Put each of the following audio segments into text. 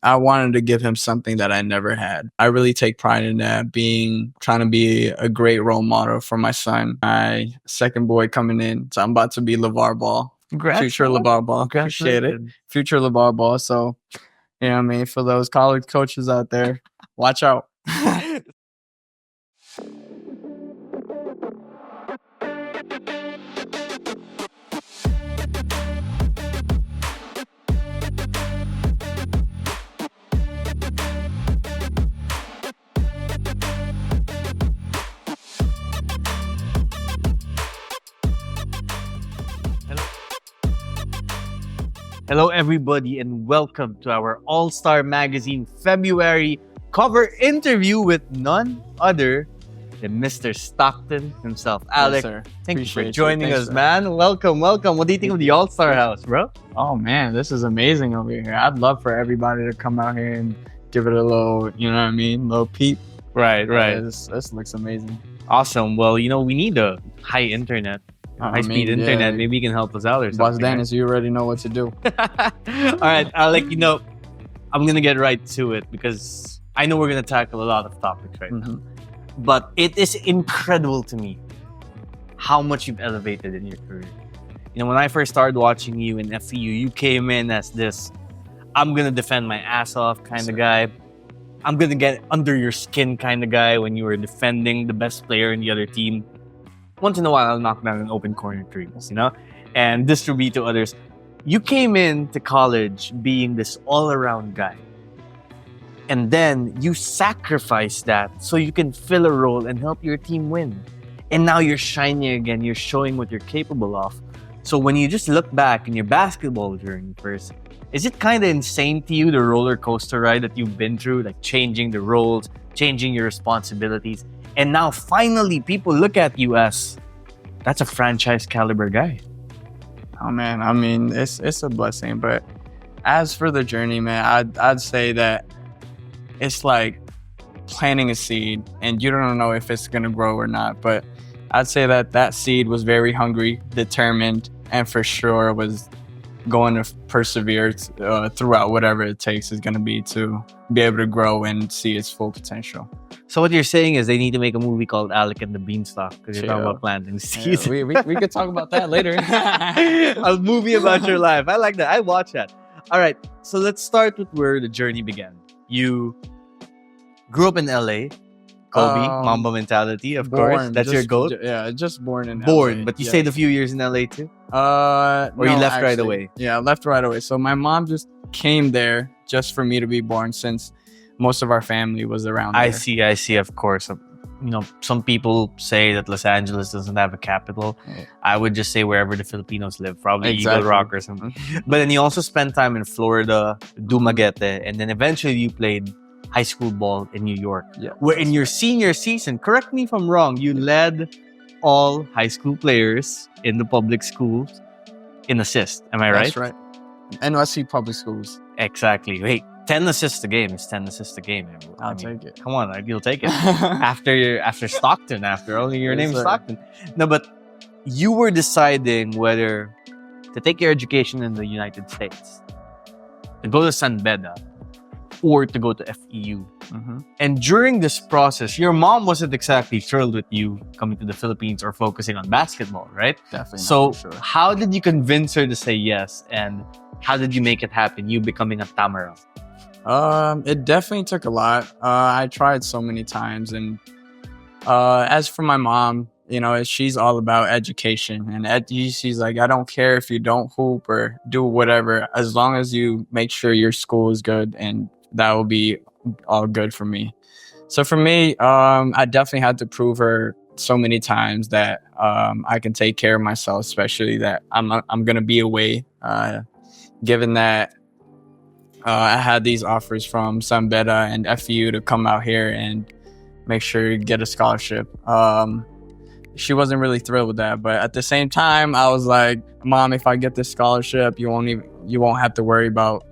I wanted to give him something that I never had. I really take pride in that, trying to be a great role model for my son. My second boy coming in, so I'm about to be LeVar Ball. Congrats, Future LeVar Ball. Appreciate it. Future LeVar Ball. So, you know what I mean? For those college coaches out there, watch out. Hello, everybody, and welcome to our All-Star Magazine February cover interview with none other than Mr. Stockton himself. Alec, Yes, thank you for joining us, man. Welcome. What do you think of the All-Star House, bro? Oh, man, this is amazing over here. I'd love for everybody to come out here and give it a little, you know what I mean, little peep. Right. This looks amazing. Awesome. Well, we need a high-speed internet. Yeah. Maybe you can help us out or something. Boss Dennis, you already know what to do. All right, Alec, I'm going to get right to it because I know we're going to tackle a lot of topics right now. But it is incredible to me how much you've elevated in your career. When I first started watching you in FEU, you came in as this, I'm going to defend my ass off kind of guy. I'm going to get under your skin kind of guy when you were defending the best player in the other team. Once in a while, I'll knock down an open corner threes, and distribute to others. You came into college being this all-around guy. And then you sacrifice that so you can fill a role and help your team win. And now you're shining again. You're showing what you're capable of. So when you just look back in your basketball journey first, is it kind of insane to you, the roller coaster ride that you've been through, like changing the roles, changing your responsibilities? And now finally people look at you as, that's a franchise caliber guy. Oh man, I mean, it's a blessing. But as for the journey, man, I'd say that it's like planting a seed and you don't know if it's gonna grow or not. But I'd say that seed was very hungry, determined, and for sure was going to persevere throughout whatever it takes is gonna be to be able to grow and see its full potential. So what you're saying is they need to make a movie called Alec and the Beanstalk because you're talking about planting seeds. Yeah, we could talk about that later. A movie about your life. I like that. I watch that. All right. So let's start with where the journey began. You grew up in LA. Kobe, Mamba mentality, of course. That's your goal? Yeah, just born in LA. But you stayed a few years in LA too? Or you left right away? Yeah, I left right away. So my mom just came there just for me to be born since most of our family was around there. I see, of course. Some people say that Los Angeles doesn't have a capital. Yeah. I would just say wherever the Filipinos live, probably Eagle Rock or something. But then you also spent time in Florida, Dumaguete, and then eventually you played high school ball in New York. Yeah, where in your senior season, correct me if I'm wrong, you led all high school players in the public schools in assists. Am I right? That's right. NYC public schools. Exactly. Wait, 10 assists a game is 10 assists a game. I'll take it. Come on, you'll take it. after Stockton, after only your name is Stockton. No, but you were deciding whether to take your education in the United States, to go to San Beda, or to go to FEU. And during this process, your mom wasn't exactly thrilled with you coming to the Philippines or focusing on basketball, right? Definitely. So how did you convince her to say yes? And how did you make it happen, you becoming a Tamara? It definitely took a lot. I tried so many times. And as for my mom, she's all about education. And she's like, I don't care if you don't hoop or do whatever, as long as you make sure your school is good, and that will be all good for me. So for me, I definitely had to prove her so many times that I can take care of myself, especially that I'm gonna be away. Given that I had these offers from San Beda and FEU to come out here and make sure you get a scholarship. She wasn't really thrilled with that, but at the same time, I was like, Mom, if I get this scholarship, you won't have to worry about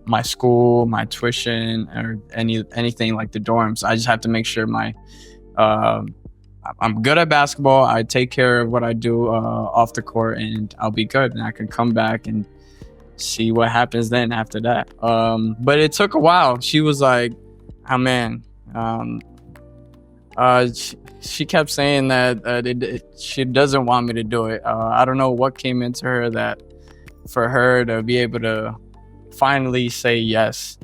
my school, my tuition, or anything like the dorms. I just have to make sure I'm good at basketball. I take care of what I do off the court, and I'll be good, and I can come back and see what happens then after that. But it took a while. She was like, oh man, she kept saying that she doesn't want me to do it. I don't know what came into her that for her to be able to finally say yes.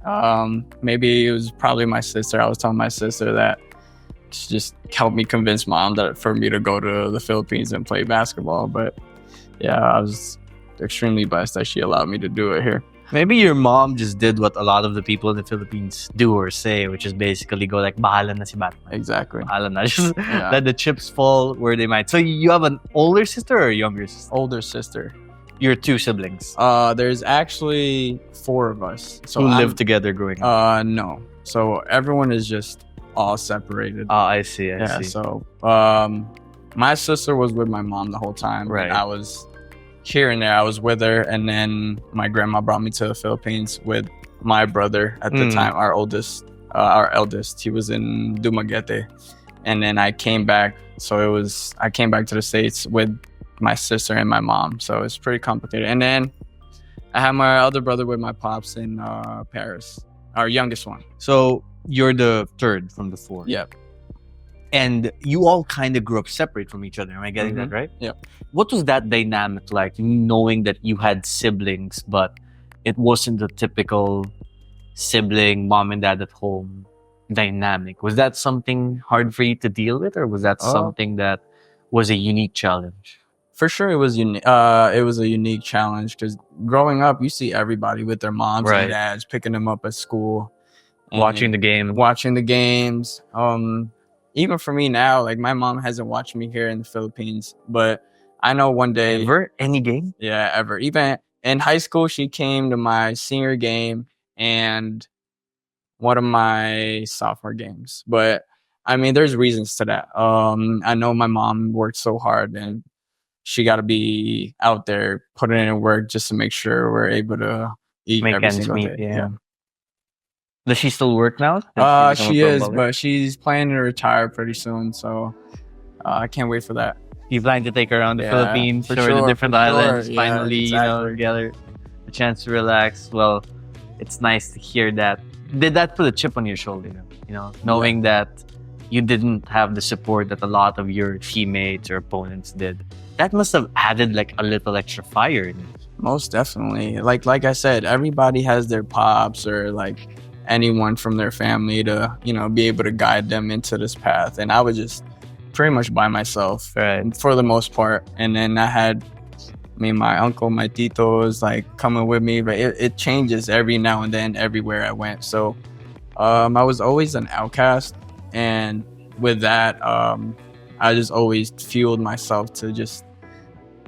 Maybe it was probably my sister. I was telling my sister that she just helped me convince mom that for me to go to the Philippines and play basketball. But yeah, I was extremely blessed that she allowed me to do it here. Maybe your mom just did what a lot of the people in the Philippines do or say, which is basically go like, bahala na si Batman. Exactly. Bahala na. Just let the chips fall where they might. So you have an older sister or a younger sister? Older sister. Your 2 siblings? There's actually 4 of us. So who live together growing up? No. So everyone is just all separated. Oh, I see. I see. So my sister was with my mom the whole time. Right. I was here and there. I was with her, and then my grandma brought me to the Philippines with my brother at the time, our eldest. He was in Dumaguete, and then I came back. So I came back to the States with my sister and my mom. So it's pretty complicated. And then I had my other brother with my pops in Perez, our youngest one. So you're the third from the 4. Yep. And you all kind of grew up separate from each other. Am I getting that right? Yep. What was that dynamic like, knowing that you had siblings, but it wasn't the typical sibling, mom and dad at home dynamic? Was that something hard for you to deal with, or was that something that was a unique challenge? For sure, it was unique. It was a unique challenge because growing up, you see everybody with their moms and dads picking them up at school, watching the games. Even for me now, like my mom hasn't watched me here in the Philippines, but I know one day. Ever? Any game? Yeah, ever. Even in high school, she came to my senior game and one of my sophomore games. But I mean, there's reasons to that. I know my mom worked so hard, and she got to be out there putting in work just to make sure we're able to eat every single day. Yeah. Does she still work now? She is, but she's planning to retire pretty soon. So I can't wait for that. You plan to take her around the Philippines, show her the different islands, finally, get her a chance to relax. Well, it's nice to hear that. Did that put a chip on your shoulder? Knowing that you didn't have the support that a lot of your teammates or opponents did. That must have added like a little extra fire in it. Most definitely. Like I said, everybody has their pops or like anyone from their family to, be able to guide them into this path. And I was just pretty much by myself for the most part. And then I had my uncle, my titos like coming with me, but it changes every now and then everywhere I went. So I was always an outcast. And with that, I just always fueled myself to just,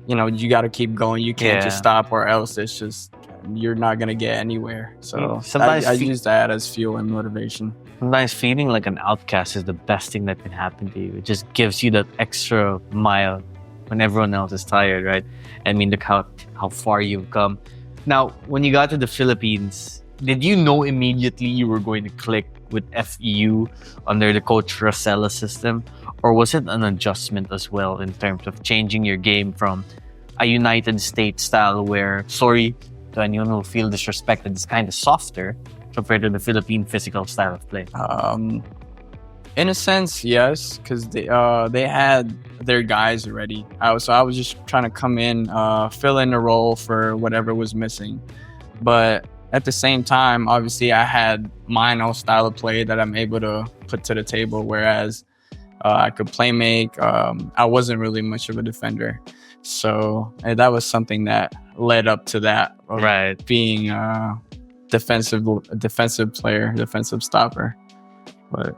you got to keep going. You can't just stop, or else it's just, you're not going to get anywhere. So sometimes I use that as fuel and motivation. Sometimes feeling like an outcast is the best thing that can happen to you. It just gives you that extra mile when everyone else is tired, right? I mean, look how far you've come. Now, when you got to the Philippines, did you know immediately you were going to click with FEU under the Coach Rosella system? Or was it an adjustment as well in terms of changing your game from a United States style where, sorry to anyone who will feel disrespected, it's kind of softer compared to the Philippine physical style of play? In a sense, yes, because they had their guys already. I was just trying to come in, fill in the role for whatever was missing. But at the same time, obviously, I had my own style of play that I'm able to put to the table, whereas I could play make. I wasn't really much of a defender. So that was something that led up to that, of being a defensive player, defensive stopper. But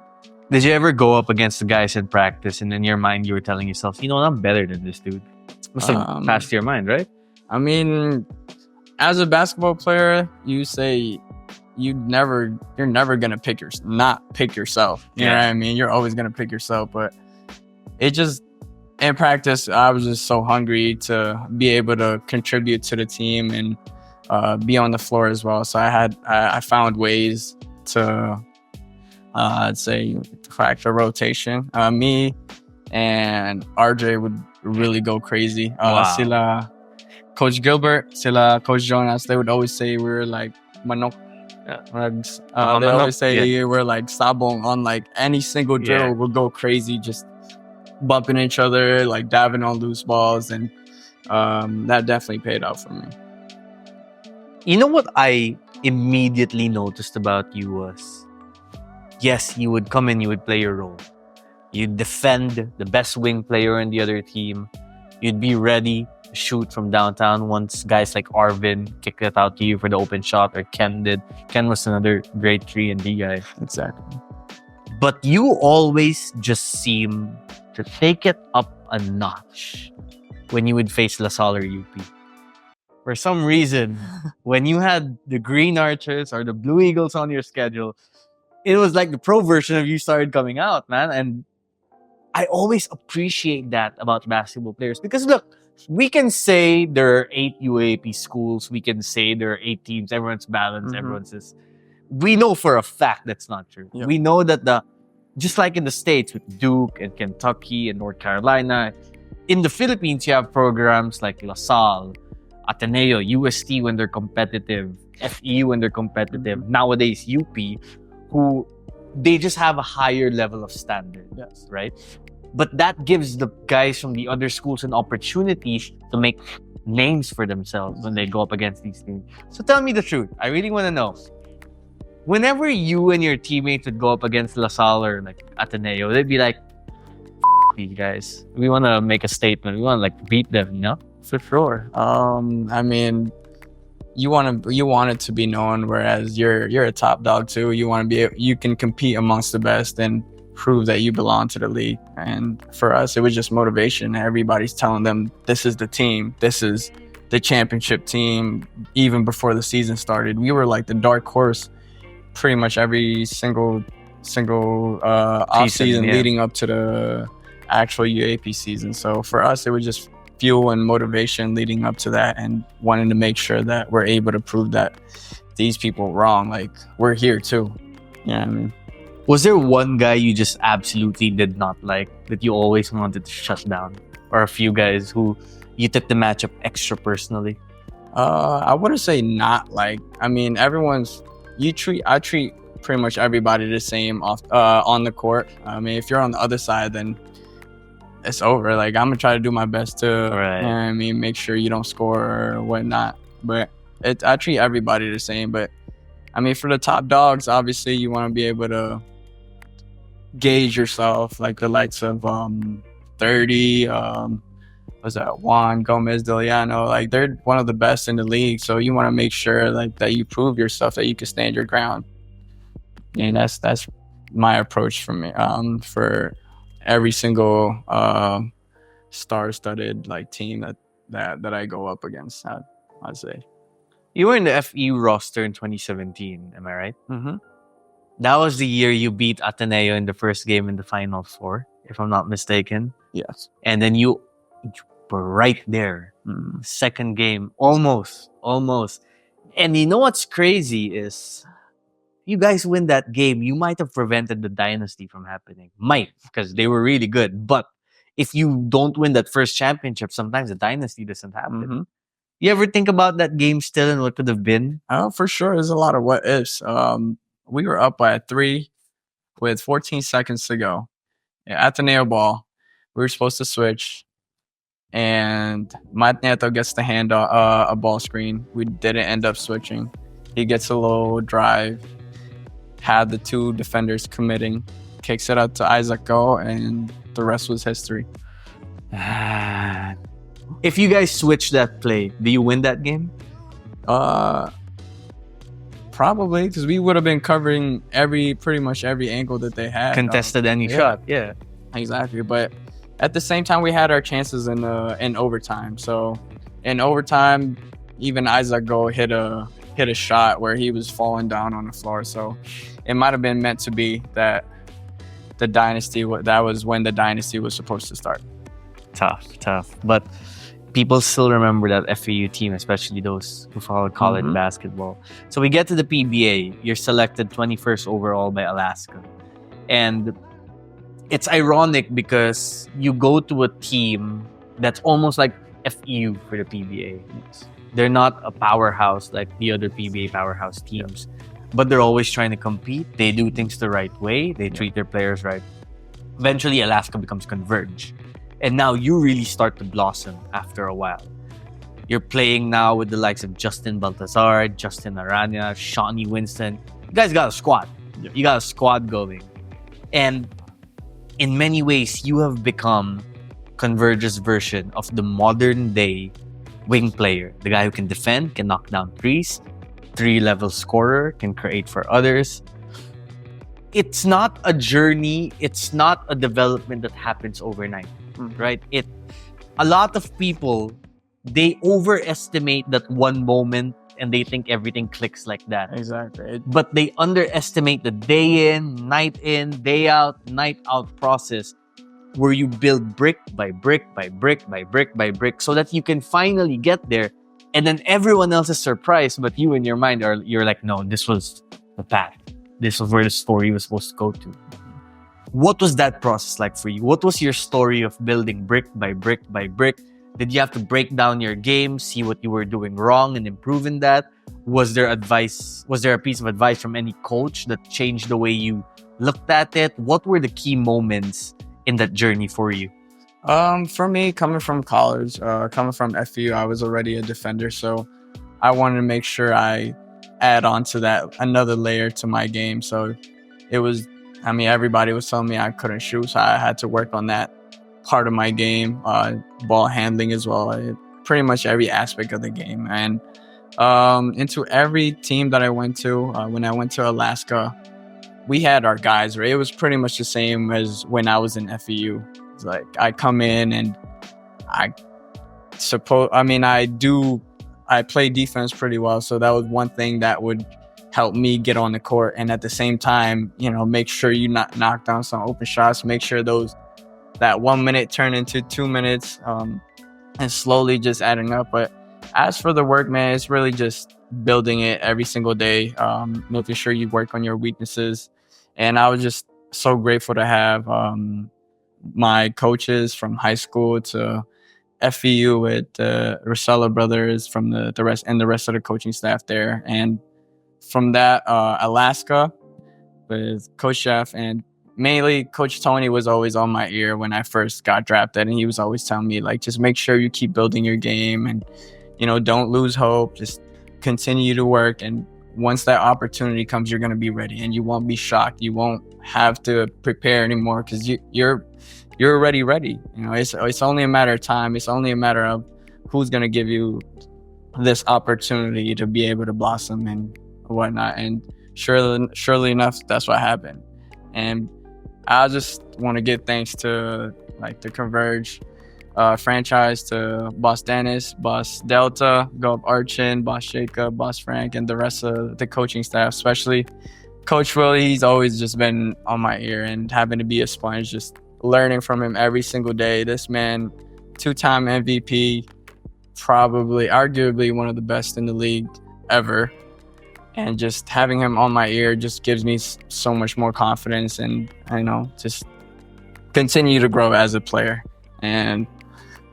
did you ever go up against the guys in practice and in your mind you were telling yourself, I'm better than this dude? Must have passed your mind, right? I mean, as a basketball player, you say you're never gonna not pick yourself. You know what I mean? You're always gonna pick yourself. But it just, in practice, I was just so hungry to be able to contribute to the team and be on the floor as well. So I found ways to I'd say crack the rotation. Me and RJ would really go crazy. Sila Coach Gilbert, sila Coach Jonas, they would always say we were like manok. They always say we're like sabong on like any single drill. We'll go crazy, just bumping each other, like diving on loose balls, and that definitely paid off for me. You know what I immediately noticed about you was, yes, you would come in, you would play your role. You'd defend the best wing player in the other team. You'd be ready to shoot from downtown once guys like Arvin kicked it out to you for the open shot, or Ken did. Ken was another great 3-and-D guy. Exactly. But you always just seem to take it up a notch when you would face LaSalle or UP. For some reason, when you had the Green Archers or the Blue Eagles on your schedule, it was like the pro version of you started coming out, man. And I always appreciate that about basketball players. Because look, we can say there are 8 UAP schools. We can say there are 8 teams. Everyone's balanced. Everyone's this. We know for a fact that's not true. Yep. We know that just like in the States with Duke and Kentucky and North Carolina, in the Philippines, you have programs like LaSalle, Ateneo, UST when they're competitive, FEU when they're competitive, nowadays UP, who they just have a higher level of standard, right? But that gives the guys from the other schools an opportunity to make names for themselves when they go up against these teams. So tell me the truth. I really want to know. Whenever you and your teammates would go up against LaSalle or like Ateneo, they'd be like, these guys, we want to make a statement. We want to like beat them, you know? For sure. I mean, you want it to be known. Whereas you're a top dog too. You want to you can compete amongst the best and prove that you belong to the league. And for us, it was just motivation. Everybody's telling them this is the team. This is the championship team. Even before the season started, we were like the dark horse. Pretty much every single off season leading up to the actual UAP season. So for us, it was just fuel and motivation leading up to that, and wanting to make sure that we're able to prove that these people wrong. Like, we're here too. Yeah, I mean. Was there one guy you just absolutely did not like that you always wanted to shut down? Or a few guys who you took the matchup extra personally? I wouldn't say not like. I mean, I treat pretty much everybody the same on the court. I mean, if you're on the other side, then it's over. Like, I'm gonna try to do my best to, right. You know what I mean, make sure you don't score or whatnot. But I treat everybody the same. But I mean, for the top dogs, obviously, you want to be able to gauge yourself, like the likes of 30. Was that Juan Gomez Deliano? Like, they're one of the best in the league. So you want to make sure like that you prove yourself, that you can stand your ground. And that's my approach for me. For every single star-studded like team that I go up against, I'd say. You were in the FEU roster in 2017, am I right? Mm-hmm. That was the year you beat Ateneo in the first game in the Final Four, if I'm not mistaken. Yes. And then you were right there. Second game, almost. And you know what's crazy is, you guys win that game, you might have prevented the dynasty from happening. Might, because they were really good. But if you don't win that first championship, sometimes the dynasty doesn't happen. Mm-hmm. You ever think about that game still and what could have been? Oh, for sure. There's a lot of what ifs. We were up by 3 with 14 seconds to go. Ateneo ball. We were supposed to switch. And Matt Neto gets the hand a ball screen. We didn't end up switching. He gets a little drive. Had the 2 defenders committing. Kicks it out to Isaac Go, and the rest was history. If you guys switch that play, do you win that game? Probably, because we would have been covering pretty much every angle that they had. Contested any shot, yeah. Exactly, but at the same time, we had our chances in overtime. So in overtime, even Isaac Go hit a shot where he was falling down on the floor. So it might have been meant to be that that was when the dynasty was supposed to start. Tough. But people still remember that FAU team, especially those who followed college basketball. So we get to the PBA. You're selected 21st overall by Alaska. And it's ironic because you go to a team that's almost like FEU for the PBA. They're not a powerhouse like the other PBA powerhouse teams, but they're always trying to compete. They do things the right way. They treat their players right. Eventually, Alaska becomes Converge. And now you really start to blossom after a while. You're playing now with the likes of Justin Baltazar, Justin Arana, Shawnee Winston. You guys got a squad. You got a squad going. And in many ways, you have become Converge's version of the modern day wing player. The guy who can defend, can knock down threes, 3-level scorer, can create for others. It's not a journey. It's not a development that happens overnight, right? A lot of people, they overestimate that one moment and they think everything clicks like that. Exactly. But they underestimate the day in, day out, night out process where you build brick by brick by brick by brick by brick so that you can finally get there. And then everyone else is surprised, but you in your mind you're like, no, this was the path. This was where the story was supposed to go to. What was that process like for you? What was your story of building brick by brick by brick? Did you have to break down your game, see what you were doing wrong and improving that? Was there advice? Was there a piece of advice from any coach that changed the way you looked at it? What were the key moments in that journey for you? For me, coming from college, coming from FU, I was already a defender, so I wanted to make sure I add on to that another layer to my game. So it was, everybody was telling me I couldn't shoot, so I had to work on that part of my game, ball handling as well, pretty much every aspect of the game. And into every team that I went to, when I went to Alaska, we had our guys, right? It was pretty much the same as when I was in FEU. It's like I come in and I play defense pretty well, so that was one thing that would help me get on the court, and at the same time, make sure you knock down some open shots, make sure that 1 minute turn into 2 minutes, and slowly just adding up. But as for the work, man, it's really just building it every single day, making sure you work on your weaknesses. And I was just so grateful to have my coaches from high school to FEU with the Rosella brothers from the rest of the coaching staff there. And from that, Alaska with Coach Jeff, and mainly Coach Tony was always on my ear when I first got drafted. And he was always telling me, like, just make sure you keep building your game and, don't lose hope. Just continue to work. And once that opportunity comes, you're going to be ready and you won't be shocked. You won't have to prepare anymore because you're already ready. It's only a matter of time. It's only a matter of who's going to give you this opportunity to be able to blossom and whatnot. And surely enough, that's what happened. And I just want to give thanks to the Converge franchise, to Boss Dennis, Boss Delta, Go Up Archin, Boss Jacob, Boss Frank, and the rest of the coaching staff, especially Coach Willie. He's always just been on my ear, and having to be a sponge, just learning from him every single day. This man, 2-time MVP, probably arguably one of the best in the league ever. And just having him on my ear just gives me so much more confidence, and just continue to grow as a player. And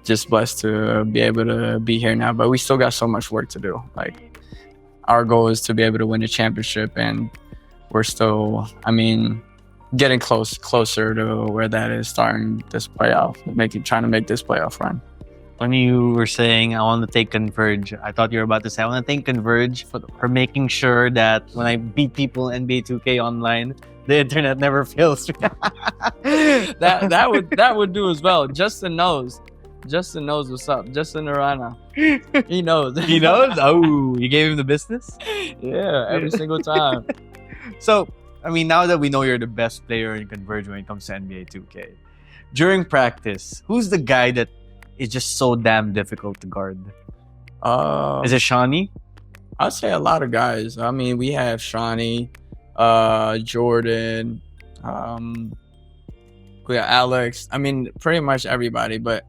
just blessed to be able to be here now. But we still got so much work to do. Our goal is to be able to win a championship, and we're still, getting closer to where that is, starting this playoff, trying to make this playoff run. When you were saying, I want to take Converge, I thought you were about to say, I want to thank Converge for making sure that when I beat people in NBA 2K online, the internet never fails. that would do as well. Justin knows what's up. Justin Arana. He knows. He knows? Oh, you gave him the business? Yeah, every single time. So, now that we know you're the best player in Converge when it comes to NBA 2K, during practice, who's the guy that is just so damn difficult to guard? Is it Shawnee? I'd say a lot of guys. We have Shawnee, Jordan, we have Alex. Pretty much everybody, but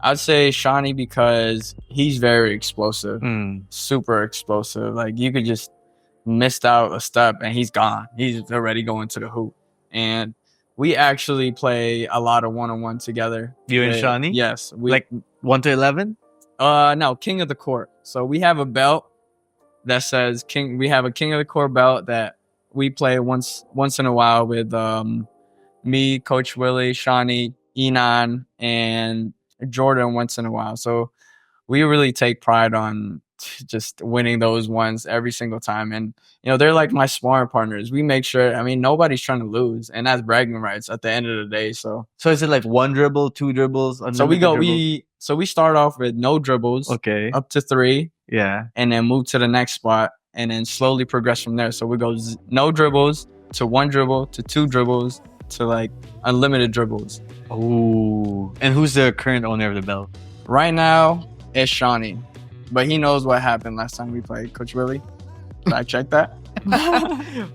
I'd say Shawnee because he's very explosive, super explosive. You could just missed out a step and he's gone. He's already going to the hoop. And we actually play a lot of one-on-one together. You and Shawnee? Yes. 1 to 11? No, King of the Court. So we have a belt that says King. We have a King of the Court belt that we play once in a while with me, Coach Willie, Shawnee, Enon, and Jordan once in a while. So we really take pride on just winning those ones every single time. And, they're like my sparring partners. We make sure, nobody's trying to lose. And that's bragging rights at the end of the day. So is it like 1 dribble, 2 dribbles? So we start off with no dribbles. Okay. Up to 3. Yeah. And then move to the next spot and then slowly progress from there. So we go no dribbles to 1 dribble to 2 dribbles to like unlimited dribbles. Oh. And who's the current owner of the belt? Right now, it's Shawnee. But he knows what happened last time we played. Coach Willie, did I check that?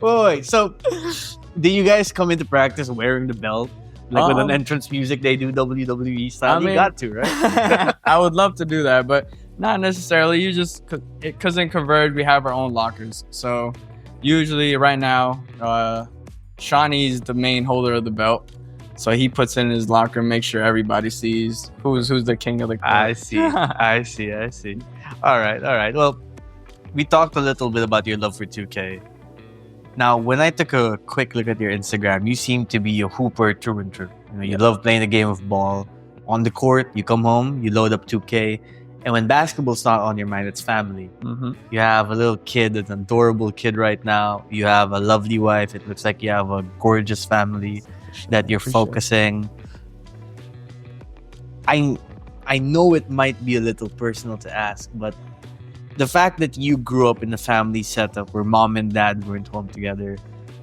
Wait. So, do you guys come into practice wearing the belt? Like with an entrance music, they do WWE style? You got to, right? I would love to do that, but not necessarily. You just, because in Converge, we have our own lockers. So, usually right now, Shawnee's the main holder of the belt. So he puts it in his locker, make sure everybody sees who's the king of the court. I see. I see. All right. Well, we talked a little bit about your love for 2K. Now, when I took a quick look at your Instagram, you seem to be a hooper through and through. You love playing the game of ball. On the court, you come home, you load up 2K. And when basketball's not on your mind, it's family. Mm-hmm. You have a little kid, an adorable kid right now. You have a lovely wife. It looks like you have a gorgeous family that you're focusing. I know it might be a little personal to ask, but the fact that you grew up in a family setup where mom and dad weren't home together,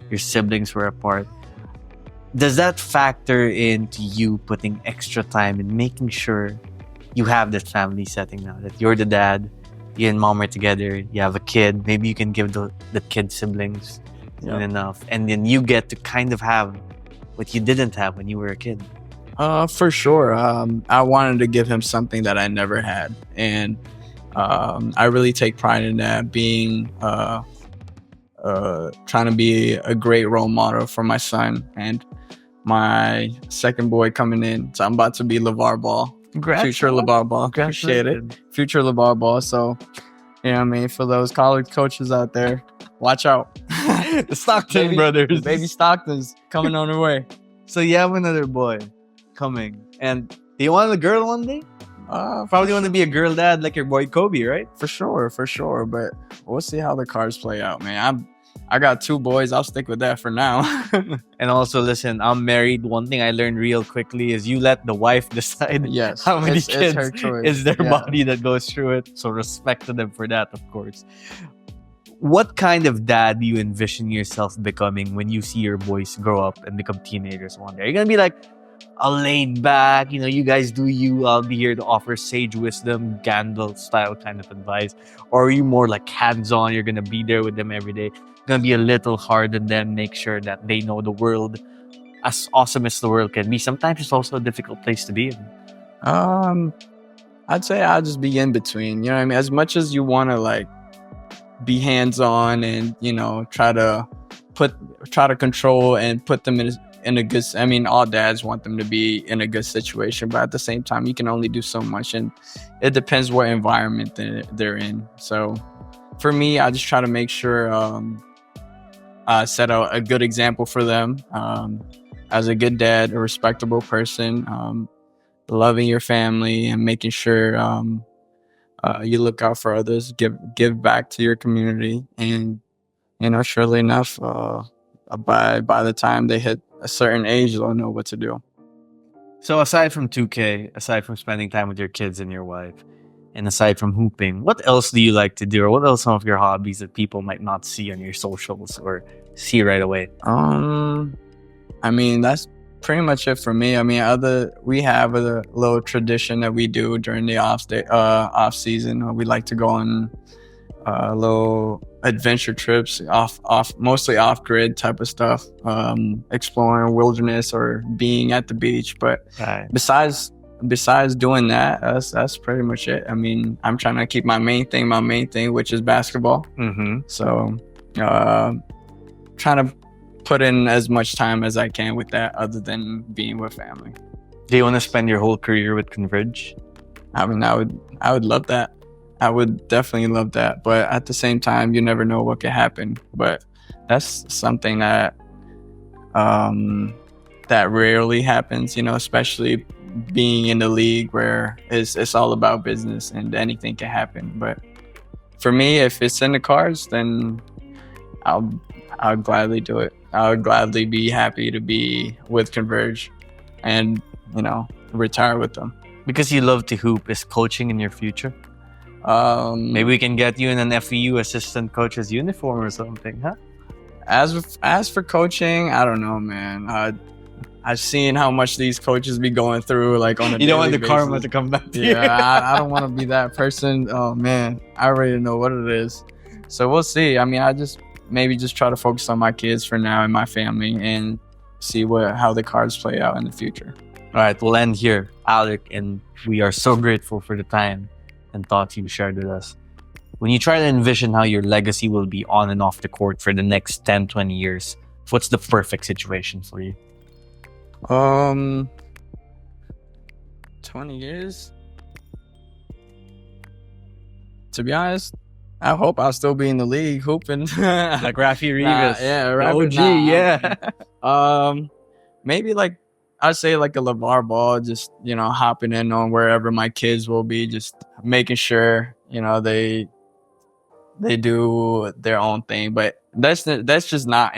your siblings were apart, does that factor into you putting extra time in making sure you have that family setting now? That you're the dad, you and mom are together, you have a kid, maybe you can give the kid siblings soon enough, and then you get to kind of have what you didn't have when you were a kid. For sure. I wanted to give him something that I never had. And I really take pride in that, being trying to be a great role model for my son and my second boy coming in. So I'm about to be LeVar Ball. Future LeVar Ball. Appreciate it. Future LeVar Ball. So, for those college coaches out there, watch out. The Stockton brothers. Baby Stockton's coming on their way. So you have another boy coming. And do you want a girl one day? Probably want to be a girl dad like your boy Kobe, right? For sure. But we'll see how the cards play out, man. I got 2 boys. I'll stick with that for now. And also, listen, I'm married. One thing I learned real quickly is you let the wife decide how many kids. It's her choice. It's their body that goes through it. So respect to them for that, of course. What kind of dad do you envision yourself becoming when you see your boys grow up and become teenagers one day? Are you going to be like a laid back, you guys do you, I'll be here to offer sage wisdom, Gandalf style kind of advice? Or are you more like hands-on, you're going to be there with them every day? Going to be a little hard on them, make sure that they know the world as awesome as the world can be. Sometimes it's also a difficult place to be in. I'd say I'll just be in between. You know what I mean? As much as you want to like be hands-on and try to control and put them in a good. All dads want them to be in a good situation, but at the same time, you can only do so much, and it depends what environment they're in. So, for me, I just try to make sure I set out a good example for them as a good dad, a respectable person, loving your family, and making sure you look out for others, give back to your community, and surely enough, by the time they hit a certain age, they'll know what to do. So aside from 2K, aside from spending time with your kids and your wife, and aside from hooping, what else do you like to do, or what else some of your hobbies that people might not see on your socials or see right away? That's pretty much it for me. We have a little tradition that we do during the off season. We like to go on little adventure trips, mostly off grid type of stuff, exploring wilderness or being at the beach. But besides doing that, that's pretty much it. I'm trying to keep my main thing, which is basketball. Mm-hmm. So, trying to put in as much time as I can with that, other than being with family. Do you want to spend your whole career with Converge? I mean, I would love that. I would definitely love that. But at the same time, you never know what could happen. But that's something that that rarely happens, you know, especially being in the league where it's all about business and anything can happen. But for me, if it's in the cards, then I'll gladly do it. I would gladly be happy to be with Converge and, you know, retire with them. Because you love to hoop, is coaching in your future? Maybe we can get you in an FEU assistant coach's uniform or something, huh? As for coaching, I don't know, man. I've seen how much these coaches be going through, like on a you don't want the daily karma basis. to come back to you. Yeah, I don't want to be that person. Oh man, I already know what it is. So we'll see. I mean, I just maybe just try to focus on my kids for now and my family, and see how the cards play out in the future. All right, we'll end here, Alec, and we are so grateful for the time and thoughts you shared with us. When you try to envision how your legacy will be on and off the court for the next 10, 20 years, what's the perfect situation for you? 20 years? To be honest, I hope I'll still be in the league hooping. Like Rafi Rivas. Yeah, OG, maybe like, I'd say like a LeVar Ball, just, you know, hopping in on wherever my kids will be, just making sure, you know, they do their own thing. But that's just not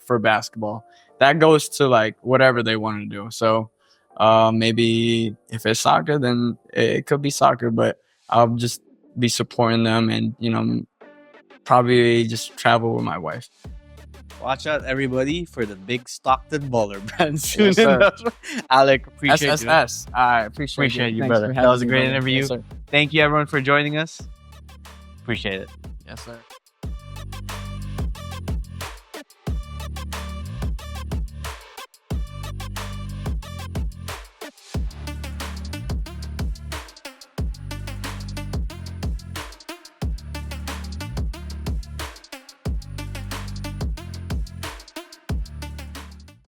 for basketball. That goes to like whatever they want to do. So maybe if it's soccer, then it could be soccer, but I'll just be supporting them and, you know, probably just travel with my wife. Watch out, everybody, for the big Stockton baller brand soon. Yes, sir. Alec, appreciate you. SSS. I appreciate you, Thanks brother. for That was a having me, great brother. interview. Yes, sir. Thank you, everyone, for joining us. Appreciate it. Yes, sir.